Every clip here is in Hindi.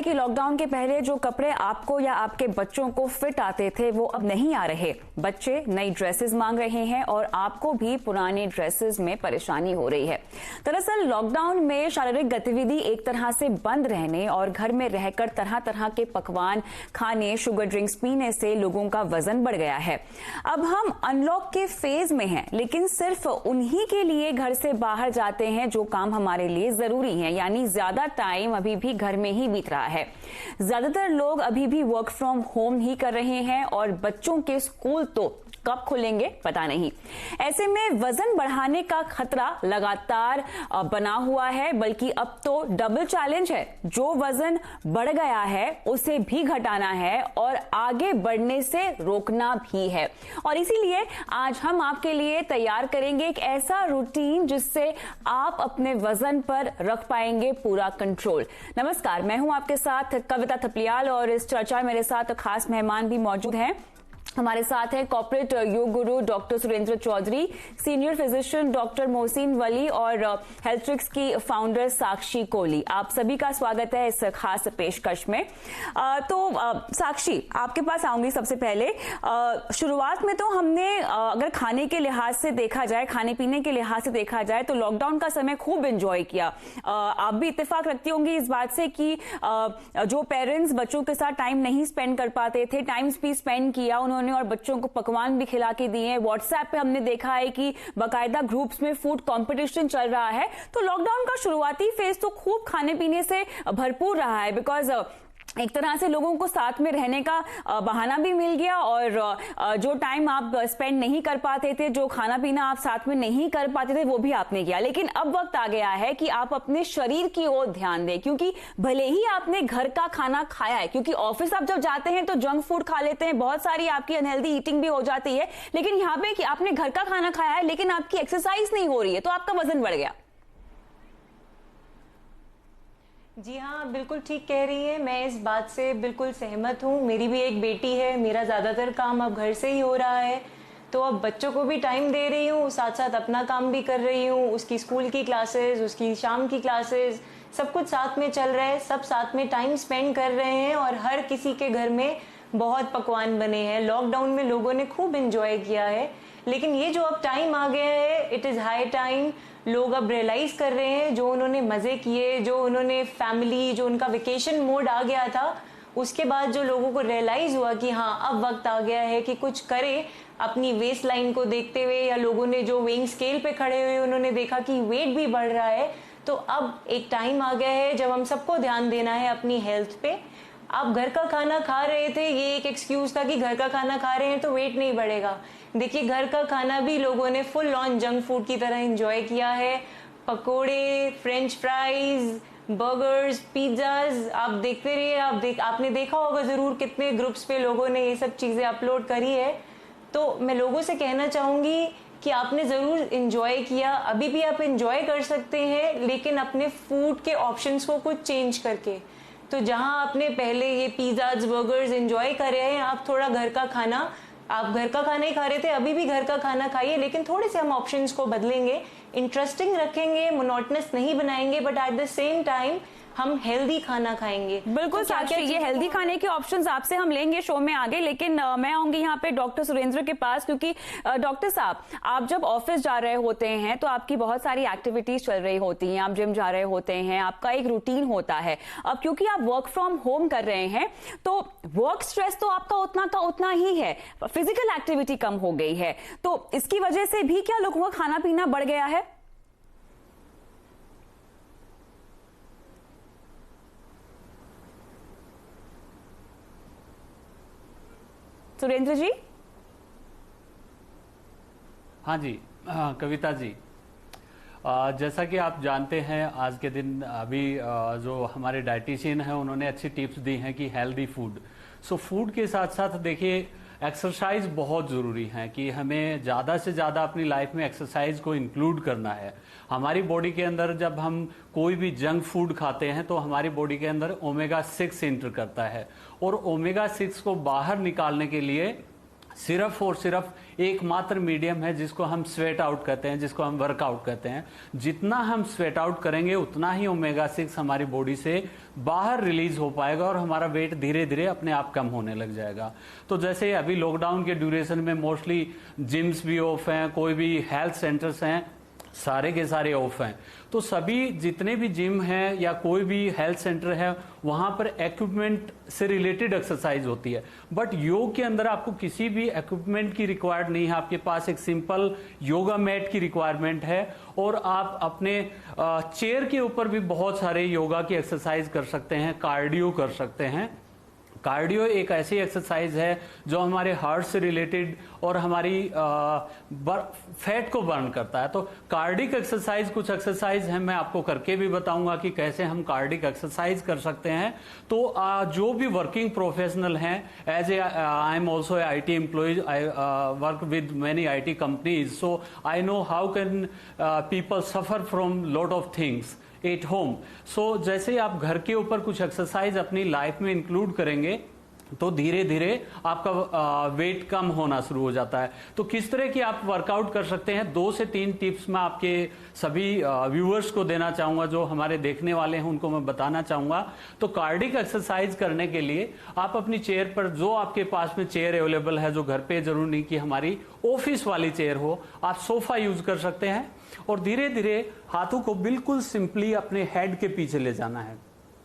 कि लॉकडाउन के पहले जो कपड़े आपको या आपके बच्चों को फिट आते थे वो अब नहीं आ रहे। बच्चे नई ड्रेसेस मांग रहे हैं और आपको भी पुरानी ड्रेसेस में परेशानी हो रही है। दरअसल लॉकडाउन में शारीरिक गतिविधि एक तरह से बंद रहने और घर में रहकर तरह तरह के पकवान खाने, शुगर ड्रिंक्स पीने से लोगों का वजन बढ़ गया है। अब हम अनलॉक के फेज में हैं, लेकिन सिर्फ उन्हीं के लिए घर से बाहर जाते हैं जो काम हमारे लिए जरूरी है, यानी ज्यादा टाइम अभी भी घर में ही बीत रहा है। ज्यादातर लोग अभी भी वर्क फ्रॉम होम ही कर रहे हैं और बच्चों के स्कूल तो कब खुलेंगे पता नहीं। ऐसे में वजन बढ़ाने का खतरा लगातार बना हुआ है, बल्कि अब तो डबल चैलेंज है। जो वजन बढ़ गया है उसे भी घटाना है और आगे बढ़ने से रोकना भी है। और इसीलिए आज हम आपके लिए तैयार करेंगे एक ऐसा रूटीन जिससे आप अपने वजन पर रख पाएंगे पूरा कंट्रोल। नमस्कार, मैं हूं आपके साथ कविता थपलियाल और इस चर्चा में मेरे साथ खास मेहमान भी मौजूद हैं। हमारे साथ है कॉर्पोरेट योग गुरु doctor Surendra Chaudhary, senior physician doctor Mohsin Wali और हेल्थ ट्रिक्स की फाउंडर साक्षी कोहली। आप सभी का स्वागत है इस खास पेशकश में। साक्षी, आपके पास आऊंगी सबसे पहले। शुरुआत में तो हमने अगर खाने के लिहाज से देखा जाए, खाने पीने के लिहाज से देखा जाए तो लॉकडाउन का समय खूब एंजॉय किया। आप भी इत्तेफाक रखती होंगी इस बात से कि जो पेरेंट्स बच्चों के साथ टाइम नहीं स्पेंड कर पाते थे, टाइम भी स्पेंड किया उन्होंने और बच्चों को पकवान भी खिला के दिए। व्हाट्सएप पे हमने देखा है कि बाकायदा ग्रुप्स में फूड कंपटीशन चल रहा है। तो लॉकडाउन का शुरुआती फेज तो खूब खाने पीने से भरपूर रहा है, बिकॉज एक तरह से लोगों को साथ में रहने का बहाना भी मिल गया और जो टाइम आप स्पेंड नहीं कर पाते थे, जो खाना पीना आप साथ में नहीं कर पाते थे, वो भी आपने किया। लेकिन अब वक्त आ गया है कि आप अपने शरीर की ओर ध्यान दें, क्योंकि भले ही आपने घर का खाना खाया है, क्योंकि ऑफिस आप जब जाते हैं तो जंक फूड खा लेते हैं, बहुत सारी आपकी अनहेल्दी ईटिंग भी हो जाती है। लेकिन यहाँ पे कि आपने घर का खाना खाया है लेकिन आपकी एक्सरसाइज नहीं हो रही है, तो आपका वजन बढ़ गया। जी हाँ, बिल्कुल ठीक कह रही है। मैं इस बात से बिल्कुल सहमत हूँ। मेरी भी एक बेटी है, मेरा ज़्यादातर काम अब घर से ही हो रहा है, तो अब बच्चों को भी टाइम दे रही हूँ, साथ साथ अपना काम भी कर रही हूँ। उसकी स्कूल की क्लासेस, उसकी शाम की क्लासेस, सब कुछ साथ में चल रहा है, सब साथ में टाइम स्पेंड कर रहे हैं और हर किसी के घर में बहुत पकवान बने हैं। लॉकडाउन में लोगों ने खूब एंजॉय किया है, लेकिन ये जो अब टाइम आ गया है, इट इज़ हाई टाइम। लोग अब रियलाइज कर रहे हैं जो उन्होंने मजे किए, जो उन्होंने फैमिली, जो उनका वेकेशन मोड आ गया था, उसके बाद जो लोगों को रियलाइज हुआ कि हाँ अब वक्त आ गया है कि कुछ करें अपनी वेस्ट लाइन को देखते हुए, या लोगों ने जो वेइंग स्केल पे खड़े हुए उन्होंने देखा कि वेट भी बढ़ रहा है, तो अब एक टाइम आ गया है जब हम सबको ध्यान देना है अपनी हेल्थ पे। आप घर का खाना खा रहे थे, ये एक एक्सक्यूज था कि घर का खाना खा रहे हैं तो वेट नहीं बढ़ेगा। देखिए, घर का खाना भी लोगों ने फुल ऑन जंक फूड की तरह एंजॉय किया है। पकोड़े, फ्रेंच फ्राइज, बर्गर्स, पिज्जाज, आप देखते रहिए। आपने देखा होगा जरूर कितने ग्रुप्स पे लोगों ने ये सब चीजें अपलोड करी है। तो मैं लोगों से कहना चाहूंगी कि आपने जरूर एंजॉय किया, अभी भी आप एंजॉय कर सकते हैं, लेकिन अपने फूड के ऑप्शंस को कुछ चेंज करके। तो जहां आपने पहले ये पिज्जाज, बर्गर्स एंजॉय करे हैं, आप थोड़ा घर का खाना, आप घर का खाना ही खा रहे थे, अभी भी घर का खाना खाइए, लेकिन थोड़े से हम ऑप्शंस को बदलेंगे, इंटरेस्टिंग रखेंगे, मोनोटोनस नहीं बनाएंगे, but at the same time हम हेल्दी खाना खाएंगे। बिल्कुल साक्षी, ये हेल्दी खाने के ऑप्शंस आपसे हम लेंगे शो में आगे, लेकिन मैं आऊंगी यहाँ पे डॉक्टर सुरेंद्र के पास, क्योंकि डॉक्टर साहब, आप जब ऑफिस जा रहे होते हैं तो आपकी बहुत सारी एक्टिविटीज चल रही होती हैं, आप जिम जा रहे होते हैं, आपका एक रूटीन होता है। अब क्योंकि आप वर्क फ्रॉम होम कर रहे हैं तो वर्क स्ट्रेस तो आपका उतना का उतना ही है, फिजिकल एक्टिविटी कम हो गई है, तो इसकी वजह से भी क्या लोगों का खाना पीना बढ़ गया है? सुरेंद्र जी। हाँ जी, कविता जी, जैसा कि आप जानते हैं आज के दिन अभी जो हमारे डाइटिशियन हैं उन्होंने अच्छी टिप्स दी हैं कि हेल्दी फूड। सो फूड के साथ साथ देखिए एक्सरसाइज बहुत ज़रूरी है कि हमें ज़्यादा से ज़्यादा अपनी लाइफ में एक्सरसाइज को इंक्लूड करना है। हमारी बॉडी के अंदर जब हम कोई भी जंक फूड खाते हैं तो हमारी बॉडी के अंदर ओमेगा 6 एंटर करता है, और ओमेगा 6 को बाहर निकालने के लिए सिर्फ और सिर्फ एकमात्र मीडियम है जिसको हम स्वेट आउट कहते हैं, जिसको हम वर्कआउट कहते हैं। जितना हम स्वेट आउट करेंगे उतना ही ओमेगा 6 हमारी बॉडी से बाहर रिलीज हो पाएगा और हमारा वेट धीरे धीरे अपने आप कम होने लग जाएगा। तो जैसे अभी लॉकडाउन के ड्यूरेशन में मोस्टली जिम्स भी ऑफ हैं, कोई भी हेल्थ सेंटर्स हैं, सारे के सारे ऑफ हैं। तो सभी जितने भी जिम हैं या कोई भी हेल्थ सेंटर है वहां पर इक्विपमेंट से रिलेटेड एक्सरसाइज होती है, बट योग के अंदर आपको किसी भी इक्विपमेंट की रिक्वायर्ड नहीं है। आपके पास एक सिंपल योगा मैट की रिक्वायरमेंट है और आप अपने चेयर के ऊपर भी बहुत सारे योगा की एक्सरसाइज कर सकते हैं, कार्डियो कर सकते हैं। कार्डियो एक ऐसी एक्सरसाइज है जो हमारे हार्ट से रिलेटेड और हमारी फैट को बर्न करता है। तो कार्डिक एक्सरसाइज, कुछ एक्सरसाइज है, मैं आपको करके भी बताऊंगा कि कैसे हम कार्डिक एक्सरसाइज कर सकते हैं। तो जो भी वर्किंग प्रोफेशनल हैं, as a I am also a IT employ, I work with many IT companies, so I know how can people suffer from lot of things at home. So जैसे आप घर के ऊपर कुछ एक्सरसाइज अपनी लाइफ में इंक्लूड करेंगे तो धीरे धीरे आपका वेट कम होना शुरू हो जाता है। तो किस तरह की आप वर्कआउट कर सकते हैं, 2 से 3 टिप्स मैं आपके सभी व्यूअर्स को देना चाहूंगा, जो हमारे देखने वाले हैं उनको मैं बताना चाहूंगा। तो कार्डिक एक्सरसाइज करने के लिए आप अपनी चेयर पर, जो आपके पास में चेयर अवेलेबल है, जो घर पे जरूर नहीं कि हमारी ऑफिस वाली चेयर हो, आप सोफा यूज कर सकते हैं और धीरे धीरे हाथों को बिल्कुल सिंपली अपने हेड के पीछे ले जाना है।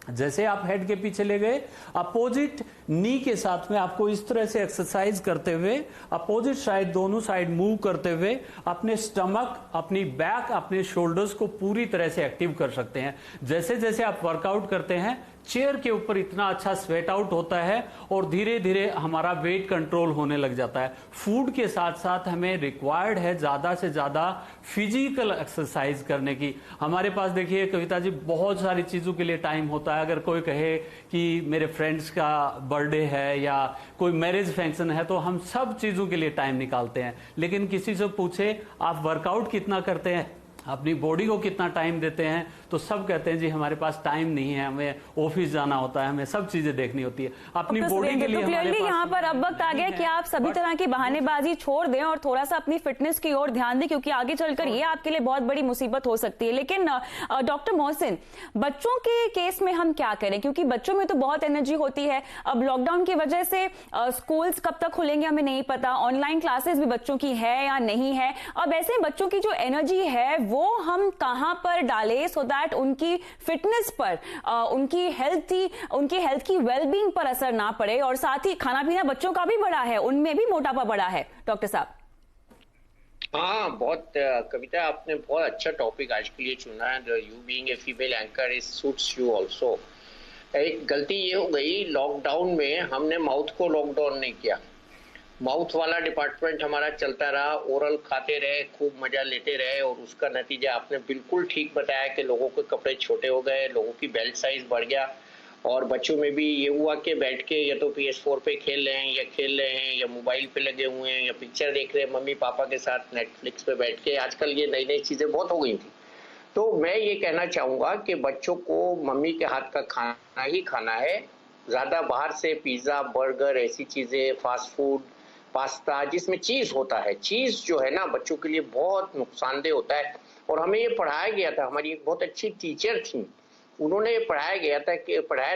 जैसे आप हेड के पीछे ले गए, अपोजिट नी के साथ में आपको इस तरह से एक्सरसाइज करते हुए अपोजिट साइड, दोनों साइड मूव करते हुए अपने स्टमक, अपनी बैक, अपने शोल्डर्स को पूरी तरह से एक्टिव कर सकते हैं। जैसे जैसे आप वर्कआउट करते हैं, चेयर के ऊपर इतना अच्छा स्वेट आउट होता है और धीरे धीरे हमारा वेट कंट्रोल होने लग जाता है। फूड के साथ साथ हमें रिक्वायर्ड है ज्यादा से ज्यादा फिजिकल एक्सरसाइज करने की। हमारे पास देखिए कविता जी, बहुत सारी चीजों के लिए टाइम होता है। अगर कोई कहे कि मेरे फ्रेंड्स का बर्थडे है या कोई मैरिज फंक्शन है, तो हम सब चीजों के लिए टाइम निकालते हैं। लेकिन किसी से पूछे आप वर्कआउट कितना करते हैं, अपनी बॉडी को कितना टाइम देते हैं, तो सब कहते हैं जी हमारे पास टाइम नहीं है, हमें ऑफिस जाना होता है, हमें सब चीजें देखनी होती है अपनी बॉडी के लिए। तो क्लियरली यहाँ पर अब वक्त आ गया कि आप सभी तरह की बहानेबाजी छोड़ दें और थोड़ा सा अपनी फिटनेस की ओर ध्यान दें, क्योंकि आगे चलकर ये आपके लिए बहुत बड़ी मुसीबत हो सकती है। लेकिन डॉक्टर मोहसिन, बच्चों के केस में हम क्या करें, क्योंकि बच्चों में तो बहुत एनर्जी होती है। अब लॉकडाउन की वजह से स्कूल्स कब तक खुलेंगे हमें नहीं पता, ऑनलाइन क्लासेस भी बच्चों की है या नहीं है। अब ऐसे बच्चों की जो एनर्जी है वो हम कहां पर डालें सो दैट उनकी फिटनेस पर, उनकी हेल्थ की वेलबींग पर असर ना पड़े, और साथ ही खाना पीना बच्चों का भी बड़ा है, उनमें भी मोटापा बड़ा है। डॉक्टर साहब। हाँ, बहुत कविता, आपने बहुत अच्छा टॉपिक आज के लिए चुना है। You being a female anchor is suits you also. एक गलती ये हो गई, लॉकडाउन में हमने माउथ को लॉकडाउन नहीं किया। माउथ वाला डिपार्टमेंट हमारा चलता रहा, ओरल खाते रहे, खूब मजा लेते रहे, और उसका नतीजा आपने बिल्कुल ठीक बताया कि लोगों के कपड़े छोटे हो गए, लोगों की बेल्ट साइज बढ़ गया, और बच्चों में भी ये हुआ कि बैठ के या तो PS4 पे खेल रहे हैं या खेल रहे हैं या मोबाइल पे लगे हुए हैं या पिक्चर देख रहे हैं मम्मी पापा के साथ नेटफ्लिक्स पे बैठ के। आजकल ये नई नई चीजें बहुत हो गई थी। तो मैं ये कहना चाहूंगा कि बच्चों को मम्मी के हाथ का खाना ही खाना है। ज्यादा बाहर से पिज्जा, बर्गर, ऐसी चीजें, फास्ट फूड, पास्ता जिसमें चीज होता है, चीज जो है ना बच्चों के लिए बहुत नुकसानदेह होता है। और हमें ये पढ़ाया गया था, हमारी एक बहुत अच्छी टीचर थी, उन्होंने ये पढ़ाया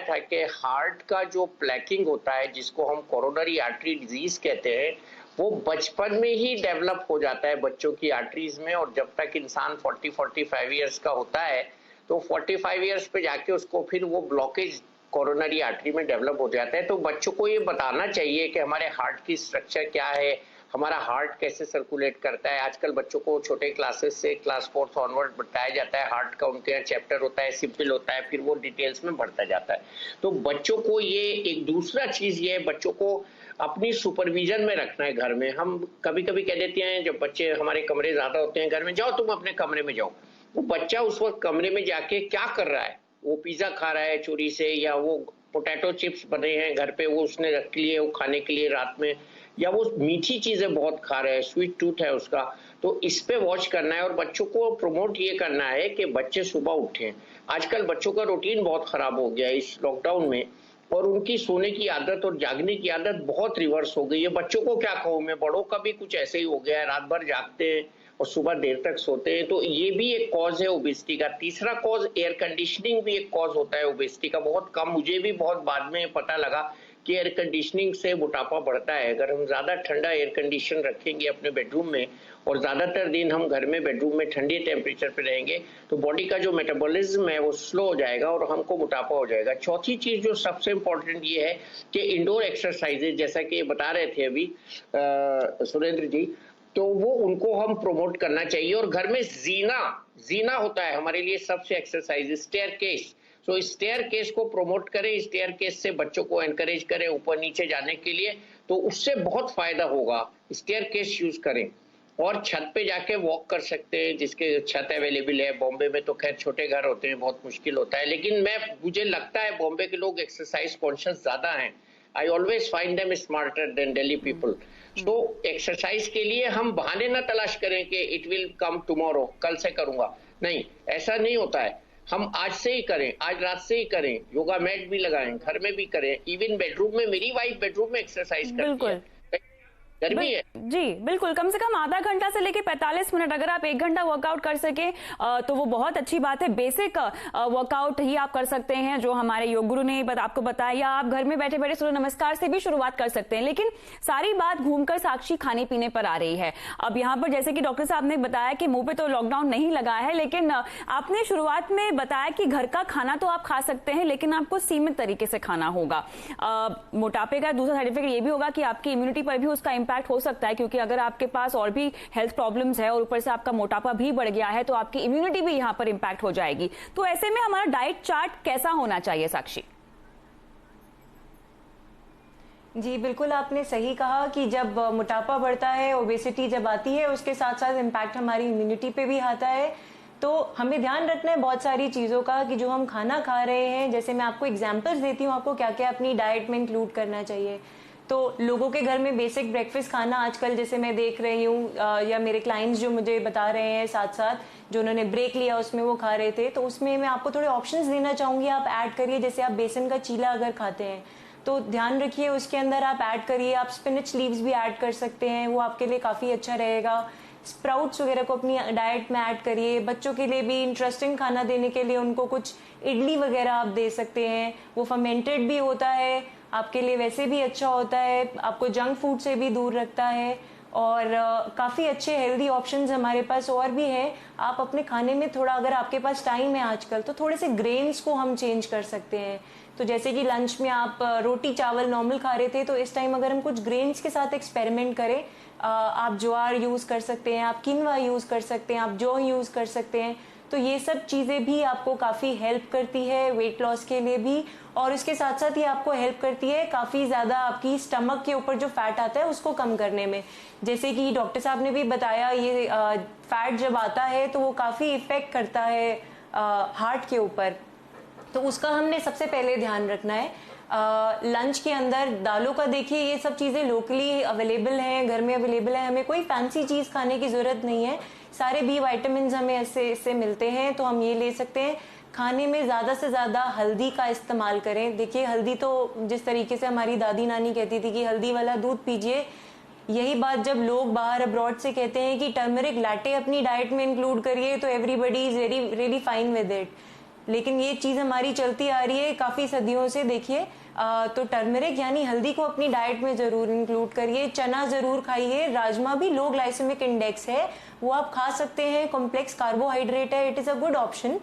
था कि हार्ट का जो प्लैकिंग होता है, जिसको हम कोरोनरी आर्टरी डिजीज कहते हैं, वो बचपन में ही डेवलप हो जाता है बच्चों की आर्टरीज में। और जब तक इंसान 40-45 ईयर्स का होता है तो 45 ईयर्स पे जाके उसको फिर वो ब्लॉकेज कोरोनरी आर्टरी में डेवलप हो जाता है। तो बच्चों को ये बताना चाहिए कि हमारे हार्ट की स्ट्रक्चर क्या है, हमारा हार्ट कैसे सर्कुलेट करता है। आजकल बच्चों को छोटे क्लासेस से क्लास 4th ऑनवर्ड बताया जाता है, हार्ट का उनके यहाँ चैप्टर होता है, सिंपल होता है, फिर वो डिटेल्स में बढ़ता जाता है। तो बच्चों को ये एक दूसरा चीज ये है, बच्चों को अपनी सुपरविजन में रखना है घर में। हम कभी कभी कह देते हैं, जब बच्चे हमारे कमरे ज्यादा होते हैं घर में, जाओ तुम अपने कमरे में जाओ। वो बच्चा उस वक्त कमरे में जाके क्या कर रहा है, वो पिज्जा खा रहा है चोरी से, या वो पोटैटो चिप्स बने हैं घर पे वो उसने रख लिए वो खाने के लिए रात में, या वो मीठी चीजें बहुत खा रहे हैं, स्वीट टूथ है उसका। तो इस पे वॉच करना है और बच्चों को प्रमोट ये करना है कि बच्चे सुबह उठें। आजकल बच्चों का रूटीन बहुत खराब हो गया है इस लॉकडाउन में। और उनकी सोने की आदत और जागने की आदत बहुत रिवर्स हो गई है। बच्चों को क्या कहूँ मैं, बड़ों का भी कुछ ऐसे ही हो गया है, रात भर जागते हैं और सुबह देर तक सोते हैं। तो ये भी एक कॉज है ओबेसिटी का। तीसरा कॉज एयर कंडीशनिंग भी एक कॉज होता है ओबेसिटी का। बहुत कम, मुझे भी बहुत बाद में पता लगा कि एयर कंडीशनिंग से मोटापा बढ़ता है। अगर हम ज्यादा ठंडा एयर कंडीशन रखेंगे अपने बेडरूम में और ज्यादातर दिन हम घर में बेडरूम में ठंडे टेम्परेचर पे रहेंगे तो बॉडी का जो मेटाबॉलिज्म है वो स्लो हो जाएगा और हमको मोटापा हो जाएगा। चौथी चीज जो सबसे इंपॉर्टेंट ये है कि इंडोर एक्सरसाइजेज, जैसा कि बता रहे थे अभी सुरेंद्र जी, तो वो उनको हम प्रोमोट करना चाहिए। और घर में जीना होता है हमारे लिए सबसे एक्सरसाइज, स्टेयर केस। तो स्टेयर केस को प्रमोट करें, स्टेयर केस से बच्चों को एनकरेज करें ऊपर नीचे जाने के लिए, तो उससे बहुत फायदा होगा। स्टेयर केस यूज करें और छत पे जाके वॉक कर सकते हैं, जिसके छत अवेलेबल है। बॉम्बे में तो खैर छोटे घर होते हैं, बहुत मुश्किल होता है, लेकिन मुझे लगता है बॉम्बे के लोग एक्सरसाइज कॉन्शियस ज्यादा हैं। I always find them smarter than Delhi people. तो एक्सरसाइज के लिए हम बहाने ना तलाश करें कि इट विल कम टुमारो, कल से करूंगा। नहीं, ऐसा नहीं होता है। हम आज से ही करें, आज रात से ही करें, योगा मैट भी लगाएं, घर में भी करें, इवन बेडरूम में। मेरी वाइफ बेडरूम में एक्सरसाइज करती है, गर्मी है जी बिल्कुल। कम से कम आधा घंटा से लेके 45 मिनट, अगर आप 1 घंटा वर्कआउट कर सके तो वो बहुत अच्छी बात है। बेसिक वर्कआउट ही आप कर सकते हैं जो हमारे योग गुरु ने आपको बताया, या आप घर में बैठे बैठे सूर्य नमस्कार से भी शुरुआत कर सकते हैं। लेकिन सारी बात घूमकर साक्षी खाने पीने पर आ रही है। अब यहाँ पर जैसे कि डॉक्टर साहब ने बताया कि मुंह पे तो लॉकडाउन नहीं लगा है, लेकिन आपने शुरुआत में बताया कि घर का खाना तो आप खा सकते हैं लेकिन आपको सीमित तरीके से खाना होगा। मोटापे का दूसरा साइड इफेक्ट ये भी होगा कि आपकी इम्यूनिटी पर भी उसका इम्पैक्ट हो सकता है, क्योंकि अगर आपके पास और भी हेल्थ प्रॉब्लम्स है और ऊपर से आपका मोटापा भी बढ़ गया है तो आपकी इम्यूनिटी भी यहाँ पर इम्पैक्ट हो जाएगी। तो ऐसे में हमारा डाइट चार्ट कैसा होना चाहिए साक्षी? जी बिल्कुल, आपने सही कहा कि जब मोटापा बढ़ता है, ओबेसिटी जब आती है, उसके साथ साथ इम्पैक्ट हमारी इम्यूनिटी पे भी आता है। तो हमें ध्यान रखना है बहुत सारी चीज़ों का कि जो हम खाना खा रहे हैं, जैसे मैं आपको एग्जांपल्स देती हूँ आपको क्या क्या अपनी डाइट में इंक्लूड करना चाहिए। तो लोगों के घर में बेसिक ब्रेकफास्ट खाना आजकल जैसे मैं देख रही हूँ या मेरे क्लाइंट्स जो मुझे बता रहे हैं साथ साथ, जो उन्होंने ब्रेक लिया उसमें वो खा रहे थे, तो उसमें मैं आपको थोड़े ऑप्शंस देना चाहूँगी, आप ऐड करिए। जैसे आप बेसन का चीला अगर खाते हैं तो ध्यान रखिए उसके अंदर आप ऐड करिए। आप स्पिनच लीव्स भी ऐड कर सकते हैं, वो आपके लिए काफ़ी अच्छा रहेगा। स्प्राउट्स वगैरह को अपनी डाइट में ऐड करिए। बच्चों के लिए भी इंटरेस्टिंग खाना देने के लिए उनको कुछ इडली वगैरह आप दे सकते हैं, वो फर्मेंटेड भी होता है, आपके लिए वैसे भी अच्छा होता है, आपको जंक फूड से भी दूर रखता है और काफ़ी अच्छे हेल्दी ऑप्शंस हमारे पास और भी हैं। आप अपने खाने में थोड़ा, अगर आपके पास टाइम है आजकल, तो थोड़े से ग्रेन्स को हम चेंज कर सकते हैं। तो जैसे कि लंच में आप रोटी चावल नॉर्मल खा रहे थे, तो इस टाइम अगर हम कुछ ग्रेन्स के साथ एक्सपेरिमेंट करें, आप ज्वार यूज़ कर सकते हैं, आप किनवा यूज़ कर सकते हैं, आप जौ यूज़ कर सकते हैं। तो ये सब चीज़ें भी आपको काफ़ी हेल्प करती है वेट लॉस के लिए भी, और इसके साथ साथ ये आपको हेल्प करती है काफ़ी ज़्यादा आपकी स्टमक के ऊपर जो फैट आता है उसको कम करने में। जैसे कि डॉक्टर साहब ने भी बताया, ये फैट जब आता है तो वो काफ़ी इफेक्ट करता है हार्ट के ऊपर, तो उसका हमने सबसे पहले ध्यान रखना है। लंच के अंदर दालों का देखिए, ये सब चीज़ें लोकली अवेलेबल हैं, घर में अवेलेबल है, हमें कोई फैंसी चीज़ खाने की ज़रूरत नहीं है। सारे बी विटामिन हमें इससे मिलते हैं, तो हम ये ले सकते हैं। खाने में ज़्यादा से ज़्यादा हल्दी का इस्तेमाल करें। देखिए हल्दी तो जिस तरीके से हमारी दादी नानी कहती थी कि हल्दी वाला दूध पीजिए, यही बात जब लोग बाहर अब्रॉड से कहते हैं कि टर्मरिक लैटे अपनी डाइट में इंक्लूड करिए, तो everybody is really fine with it. लेकिन ये चीज़ हमारी चलती आ रही है काफ़ी सदियों से। देखिए तो टर्मरिक यानी हल्दी को अपनी डाइट में ज़रूर इंक्लूड करिए। चना ज़रूर खाइए। राजमा भी लो ग्लाइसेमिक इंडेक्स है, वो आप खा सकते हैं। कॉम्प्लेक्स कार्बोहाइड्रेट है, it is a good option.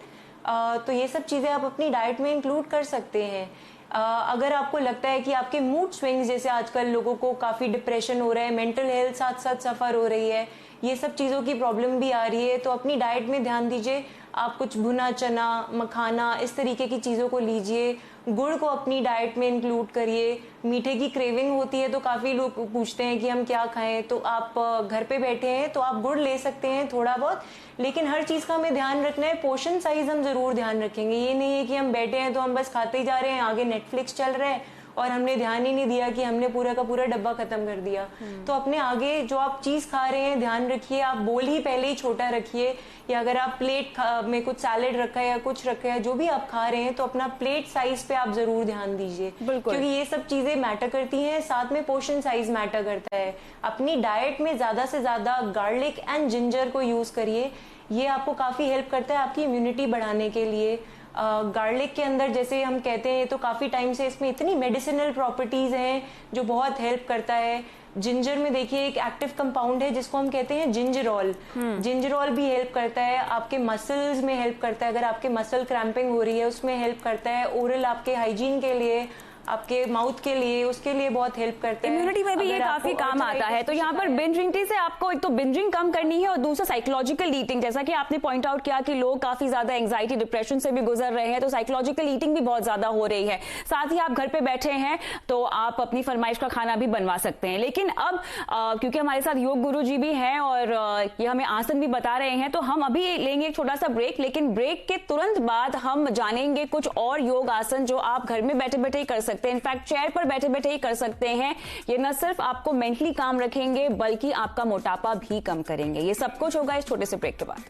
तो ये सब चीज़ें आप अपनी डाइट में इंक्लूड कर सकते हैं। अगर आपको लगता है कि आपके मूड स्विंग्स, जैसे आजकल लोगों को काफ़ी डिप्रेशन हो रहा है, मेंटल हेल्थ साथ साथ सफ़र हो रही है, ये सब चीज़ों की प्रॉब्लम भी आ रही है, तो अपनी डाइट में ध्यान दीजिए। आप कुछ भुना चना, मखाना, इस तरीके की चीज़ों को लीजिए। गुड़ को अपनी डाइट में इंक्लूड करिए। मीठे की क्रेविंग होती है तो काफ़ी लोग पूछते हैं कि हम क्या खाएं, तो आप घर पे बैठे हैं तो आप गुड़ ले सकते हैं थोड़ा बहुत, लेकिन हर चीज़ का हमें ध्यान रखना है। पोर्शन साइज हम ज़रूर ध्यान रखेंगे। ये नहीं है कि हम बैठे हैं तो हम बस खाते ही जा रहे हैं, आगे नेटफ्लिक्स चल रहा है और हमने ध्यान ही नहीं दिया कि हमने पूरा का पूरा डब्बा खत्म कर दिया। तो अपने आगे जो आप चीज खा रहे हैं ध्यान रखिए, आप बोल ही पहले ही छोटा रखिए, या अगर आप प्लेट में कुछ सैलेड रखा है या कुछ रखा है, जो भी आप खा रहे हैं, तो अपना प्लेट साइज पे आप जरूर ध्यान दीजिए, क्योंकि ये सब चीजें मैटर करती हैं। साथ में पोर्शन साइज मैटर करता है। अपनी डाइट में ज्यादा से ज्यादा गार्लिक एंड जिंजर को यूज करिए, ये आपको काफी हेल्प करता है आपकी इम्यूनिटी बढ़ाने के लिए। गार्लिक के अंदर जैसे हम कहते हैं, तो काफी टाइम से इसमें इतनी मेडिसिनल प्रॉपर्टीज हैं जो बहुत हेल्प करता है। जिंजर में देखिए एक एक्टिव कंपाउंड है जिसको हम कहते हैं जिंजरॉल। जिंजरॉल भी हेल्प करता है, आपके मसल्स में हेल्प करता है, अगर आपके मसल क्रैम्पिंग हो रही है उसमें हेल्प करता है। ओरल आपके हाइजीन के लिए, आपके माउथ के लिए, उसके लिए बहुत हेल्प करता है। इम्यूनिटी में भी ये काफी काम आता है। तो यहाँ पर बिंज ईटिंग से आपको एक तो बिंजिंग कम करनी है और दूसरा साइकोलॉजिकल ईटिंग, जैसा कि आपने पॉइंट आउट किया कि लोग काफी ज्यादा एंग्जाइटी डिप्रेशन से भी गुजर रहे हैं, तो साइकोलॉजिकल ईटिंग भी बहुत ज्यादा हो रही है। साथ ही आप घर पे बैठे हैं तो आप अपनी फरमाइश का खाना भी बनवा सकते हैं। लेकिन अब क्योंकि हमारे साथ योग गुरु जी भी हैं और ये हमें आसन भी बता रहे हैं, तो हम अभी लेंगे एक छोटा सा ब्रेक, लेकिन ब्रेक के तुरंत बाद हम जानेंगे कुछ और योग आसन जो आप घर में बैठे बैठे ही कर सकते हैं। इनफैक्ट चेयर पर बैठे बैठे ही कर सकते हैं। ये न सिर्फ आपको मेंटली काम रखेंगे बल्कि आपका मोटापा भी कम करेंगे। ये सब कुछ होगा इस छोटे से ब्रेक के बाद।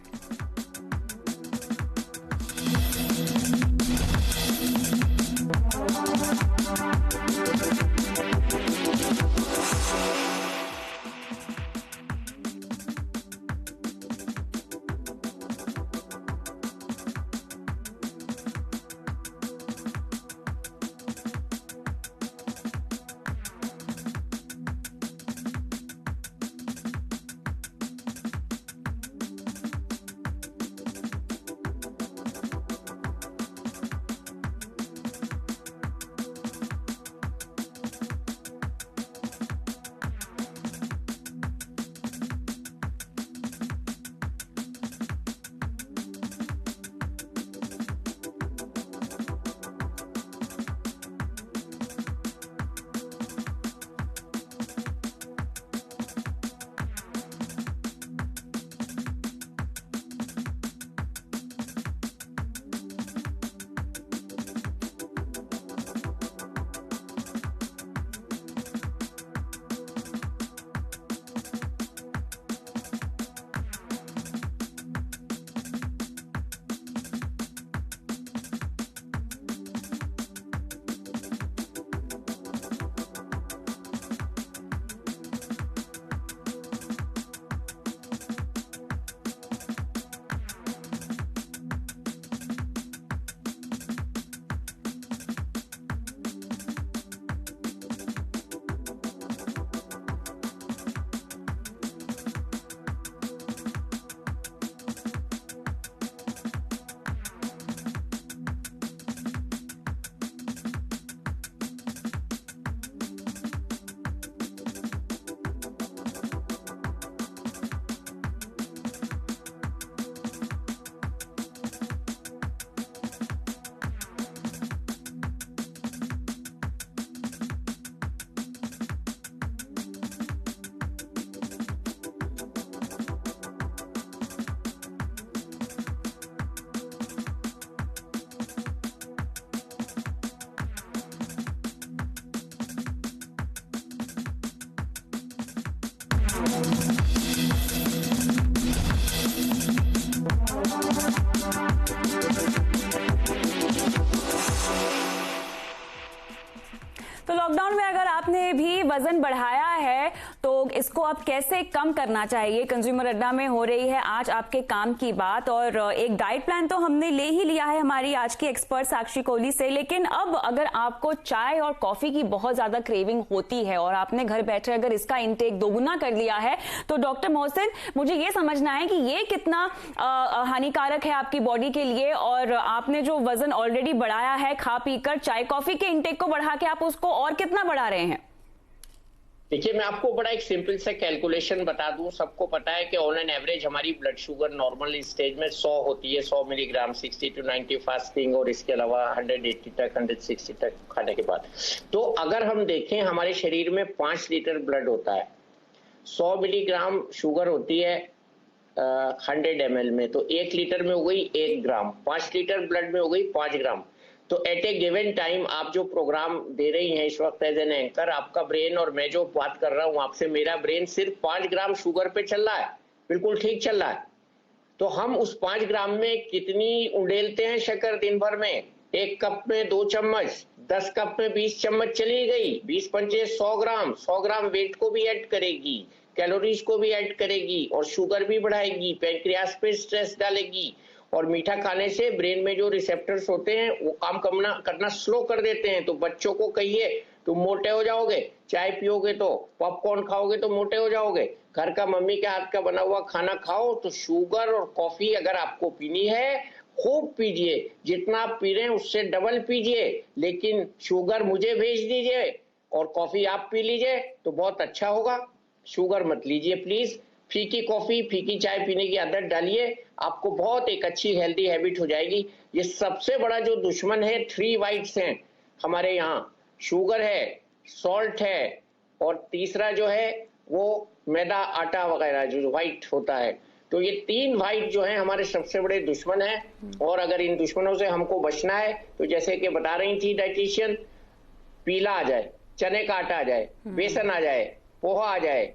तो लॉकडाउन में अगर आपने भी वजन बढ़ाया है तो इसको अब कैसे कम करना चाहिए, कंज्यूमर अड्डा में हो रही है आज आपके काम की बात। और एक डाइट प्लान तो हमने ले ही लिया है हमारी आज की एक्सपर्ट साक्षी कोहली से, लेकिन अब अगर आपको चाय और कॉफी की बहुत ज्यादा क्रेविंग होती है और आपने घर बैठे अगर इसका इंटेक दोगुना कर लिया है, तो डॉक्टर मोहसिन मुझे ये समझना है कि ये कितना हानिकारक है आपकी बॉडी के लिए, और आपने जो वजन ऑलरेडी बढ़ाया है खा पीकर, चाय कॉफी के इंटेक को बढ़ा के आप उसको और कितना बढ़ा रहे हैं? देखिए, मैं आपको बड़ा एक सिंपल सा कैलकुलेशन बता दूं। सबको पता है कि ऑन एन एवरेज हमारी ब्लड शुगर नॉर्मल स्टेज में 100 होती है, 100 मिलीग्राम, 60 to 90 फास्टिंग, और इसके अलावा 180 तक, 160 तक खाने के बाद। तो अगर हम देखें हमारे शरीर में 5 लीटर ब्लड होता है, 100 मिलीग्राम शुगर होती है 100 ml में, तो 1 लीटर में हो गई 1 ग्राम, 5 लीटर ब्लड में हो गई 5 ग्राम। तो एट ए गिवन टाइम आप जो प्रोग्राम दे रही हैं इस वक्त एज एन एंकर, आपका ब्रेन और मैं जो बात कर रहा हूं आपसे, मेरा ब्रेन सिर्फ 5 ग्राम शुगर पे चल रहा है, बिल्कुल ठीक चल रहा है। तो हम उस 5 ग्राम में कितनी उंडेलते हैं शक्कर दिन भर में? 1 कप में 2 चम्मच, 10 कप में 20 चम्मच चली गई, 20 पंचे 100 ग्राम, 100 ग्राम वेट को भी ऐड करेगी, कैलोरीज को भी ऐड करेगी और शुगर भी बढ़ाएगी, पैंक्रियास पे स्ट्रेस डालेगी। और मीठा खाने से ब्रेन में जो रिसेप्टर्स होते हैं वो काम करना स्लो कर देते हैं। तो बच्चों को कहिए तुम मोटे हो जाओगे, चाय पियोगे तो, पॉपकॉर्न खाओगे तो मोटे हो जाओगे, घर का मम्मी के हाथ का बना हुआ खाना खाओ। तो शुगर और कॉफी अगर आपको पीनी है खूब पीजिए, जितना आप पी रहे हैं उससे डबल पीजिए, लेकिन शुगर मुझे भेज दीजिए और कॉफी आप पी लीजिए तो बहुत अच्छा होगा। शुगर मत लीजिए प्लीज। फीकी कॉफी, फीकी चाय पीने की आदत डालिए, आपको बहुत एक अच्छी हेल्दी हैबिट हो जाएगी। ये सबसे बड़ा जो दुश्मन है 3 वाइट्स हैं हमारे यहाँ, शुगर है, सॉल्ट है और तीसरा जो है वो मैदा, आटा वगैरह जो व्हाइट होता है। तो ये 3 व्हाइट जो है हमारे सबसे बड़े दुश्मन है। और अगर इन दुश्मनों से हमको बचना है तो जैसे कि बता रही थी डाइटिशियन, पीला आ जाए, चने का आटा आ जाए, बेसन आ जाए, पोहा आ जाए,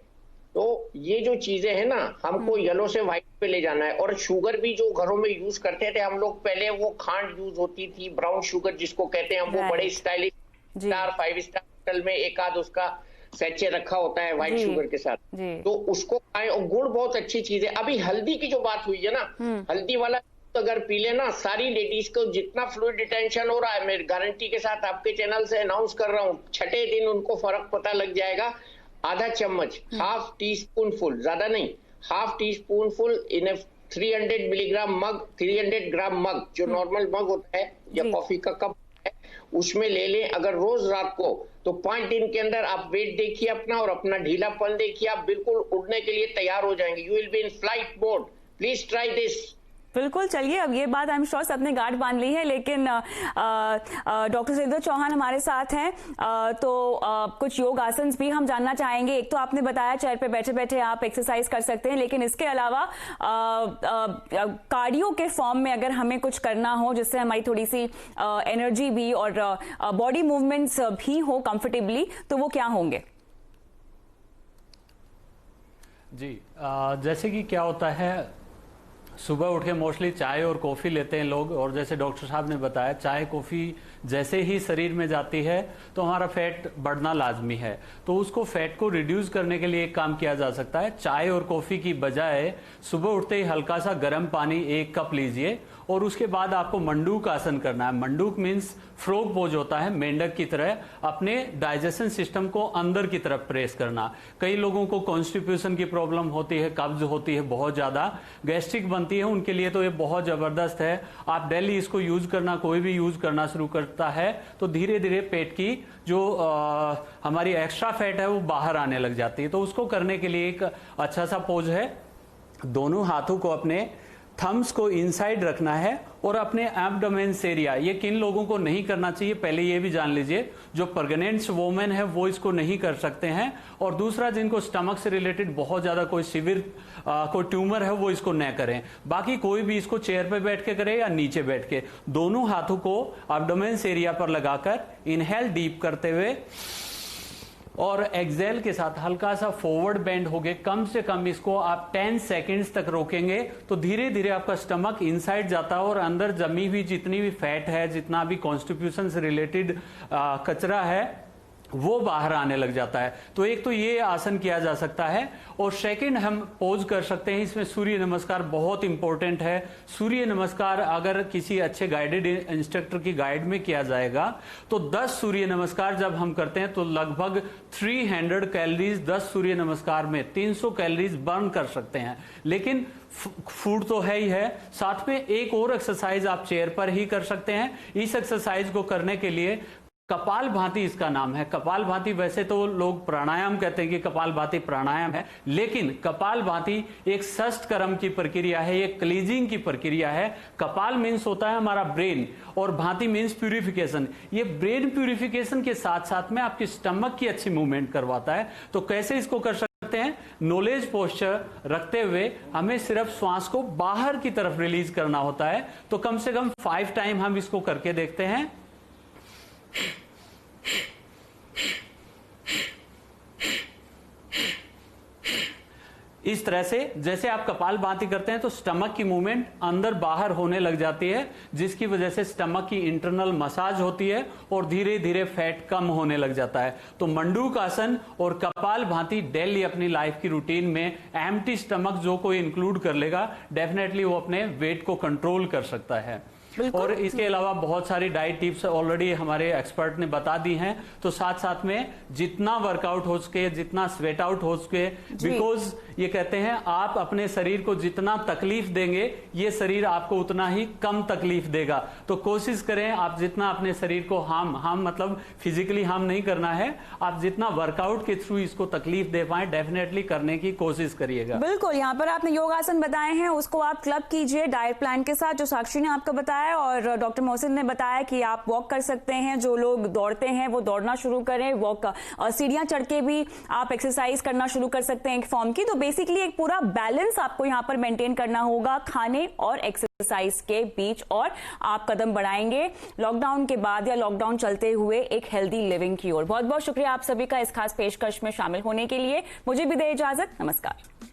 तो ये जो चीजें हैं ना हमको येलो से व्हाइट पे ले जाना है। और शुगर भी जो घरों में यूज करते थे हम लोग पहले, वो खांड यूज होती थी, ब्राउन शुगर जिसको कहते हैं हम, वो बड़े स्टाइलिश स्टार 5 स्टार होटल में एक आध उसका सैचे रखा होता है व्हाइट शुगर के साथ, तो उसको खाएं। और गुड़ बहुत अच्छी चीज है। अभी हल्दी की जो बात हुई है ना, हल्दी वाला अगर पी लेना, सारी लेडीज को जितना फ्लूइड रिटेंशन हो रहा है, मैं गारंटी के साथ आपके चैनल से अनाउंस कर रहा हूँ, 6ठे दिन उनको फर्क पता लग जाएगा। आधा चम्मच, हाफ टी स्पून फुल, ज्यादा नहीं, half teaspoon full in 300 milligram mug, 300 gram mug जो नॉर्मल मग होता है या कॉफी का कप है, उसमें ले लें अगर रोज रात को, तो 5 दिन के अंदर आप वेट देखिए अपना और अपना ढीलापन देखिए, आप बिल्कुल उड़ने के लिए तैयार हो जाएंगे। You will be in flight mode. Please try this. बिल्कुल। चलिए, अब ये बात आई एम श्योर सबने गांठ बांध ली है, लेकिन डॉक्टर श्रीधर चौहान हमारे साथ हैं, तो कुछ योग आसन भी हम जानना चाहेंगे। एक तो आपने बताया चेयर पे बैठे बैठे आप एक्सरसाइज कर सकते हैं, लेकिन इसके अलावा कार्डियो के फॉर्म में अगर हमें कुछ करना हो जिससे हमारी थोड़ी सी एनर्जी भी और बॉडी मूवमेंट्स भी हो कंफर्टेबली, तो वो क्या होंगे? जी, जैसे कि क्या होता है, सुबह उठ के मोस्टली चाय और कॉफ़ी लेते हैं लोग, और जैसे डॉक्टर साहब ने बताया चाय कॉफ़ी जैसे ही शरीर में जाती है तो हमारा फैट बढ़ना लाजमी है। तो उसको फैट को रिड्यूस करने के लिए एक काम किया जा सकता है, चाय और कॉफ़ी की बजाय सुबह उठते ही हल्का सा गर्म पानी 1 कप लीजिए और उसके बाद आपको मंडूक आसन करना है। मंडूक मीन्स फ्रॉग पोज होता है, मेंढक की तरह अपने डाइजेशन सिस्टम को अंदर की तरफ प्रेस करना। कई लोगों को कॉन्स्टिट्यूशन की प्रॉब्लम होती है, कब्ज होती है, बहुत ज्यादा गैस्ट्रिक बनती है, उनके लिए तो ये बहुत जबरदस्त है। आप डेली इसको यूज करना, कोई भी यूज करना शुरू करता है तो धीरे धीरे पेट की जो हमारी एक्स्ट्रा फैट है वो बाहर आने लग जाती है। तो उसको करने के लिए एक अच्छा सा पोज है, दोनों हाथों को अपने थम्स को इनसाइड रखना है और अपने एब्डोमेन्स एरिया, ये किन लोगों को नहीं करना चाहिए पहले ये भी जान लीजिए, जो प्रेग्नेंट वोमेन है वो इसको नहीं कर सकते हैं, और दूसरा जिनको स्टमक से रिलेटेड बहुत ज्यादा कोई सिवियर कोई ट्यूमर है वो इसको न करें। बाकी कोई भी इसको चेयर पे बैठ के करे या नीचे बैठ के, दोनों हाथों को एब्डोमेन्स एरिया पर लगाकर इनहेल डीप करते हुए और एक्सेल के साथ हल्का सा फॉरवर्ड बेंड हो गए, कम से कम इसको आप 10 सेकेंड्स तक रोकेंगे तो धीरे धीरे आपका स्टमक इनसाइड जाता है और अंदर जमी हुई जितनी भी फैट है, जितना भी कॉन्स्टिट्यूशन से रिलेटेड कचरा है वो बाहर आने लग जाता है। तो एक तो ये आसन किया जा सकता है, और सेकंड हम पोज कर सकते हैं, इसमें सूर्य नमस्कार बहुत इंपॉर्टेंट है। सूर्य नमस्कार अगर किसी अच्छे गाइडेड इंस्ट्रक्टर की गाइड में किया जाएगा तो 10 सूर्य नमस्कार जब हम करते हैं तो लगभग 300 कैलोरीज 10 सूर्य नमस्कार में 300 कैलोरीज बर्न कर सकते हैं। लेकिन फूड तो है ही है, साथ में एक और एक्सरसाइज आप चेयर पर ही कर सकते हैं। इस एक्सरसाइज को करने के लिए कपाल भाती इसका नाम है। कपाल भाती वैसे तो लोग प्राणायाम कहते हैं कि कपाल भाती प्राणायाम है, लेकिन कपाल भाती एक षष्ठ कर्म की प्रक्रिया है, एक क्लीजिंग की प्रक्रिया है। कपाल मीन्स होता है हमारा ब्रेन और भाती मीन्स प्यूरिफिकेशन। ये ब्रेन प्यूरिफिकेशन के साथ साथ में आपकी स्टमक की अच्छी मूवमेंट करवाता है। तो कैसे इसको कर सकते हैं? नॉलेज पोस्चर रखते हुए हमें सिर्फ श्वास को बाहर की तरफ रिलीज करना होता है। तो कम से कम 5 टाइम हम इसको करके देखते हैं। इस तरह से जैसे आप कपालभाति करते हैं तो स्टमक की मूवमेंट अंदर बाहर होने लग जाती है, जिसकी वजह से स्टमक की इंटरनल मसाज होती है और धीरे धीरे फैट कम होने लग जाता है। तो मंडूक आसन और कपालभाति डेली अपनी लाइफ की रूटीन में एम्प्टी स्टमक जो कोई इंक्लूड कर लेगा, डेफिनेटली वो अपने वेट को कंट्रोल कर सकता है। और इसके अलावा बहुत सारी डाइट टिप्स ऑलरेडी हमारे एक्सपर्ट ने बता दी हैं। तो साथ साथ में जितना वर्कआउट हो सके, जितना स्वेट आउट हो सके, बिकॉज ये कहते हैं आप अपने शरीर को जितना तकलीफ देंगे ये शरीर आपको उतना ही कम तकलीफ देगा। तो कोशिश करें आप जितना अपने शरीर को हार्म मतलब फिजिकली हार्म नहीं करना है, आप जितना वर्कआउट के थ्रू इसको तकलीफ दे पाए डेफिनेटली करने की कोशिश करिएगा। बिल्कुल, यहाँ पर आपने योगासन बताए हैं, उसको आप क्लब कीजिए डाइट प्लान के साथ जो साक्षी ने आपको बताया, और डॉक्टर मोहसिन ने बताया कि आप वॉक कर सकते हैं। जो लोग दौड़ते हैं वो दौड़ना शुरू करें, वॉक सीढ़ियां चढ़ के भी आप एक्सरसाइज करना शुरू कर सकते हैं एक फॉर्म की। तो बेसिकली एक पूरा बैलेंस आपको यहाँ पर मेंटेन करना होगा खाने और एक्सरसाइज के बीच, और आप कदम बढ़ाएंगे लॉकडाउन के बाद या लॉकडाउन चलते हुए एक हेल्दी लिविंग की ओर। बहुत बहुत शुक्रिया आप सभी का इस खास पेशकश में शामिल होने के लिए। मुझे भी दे इजाजत, नमस्कार।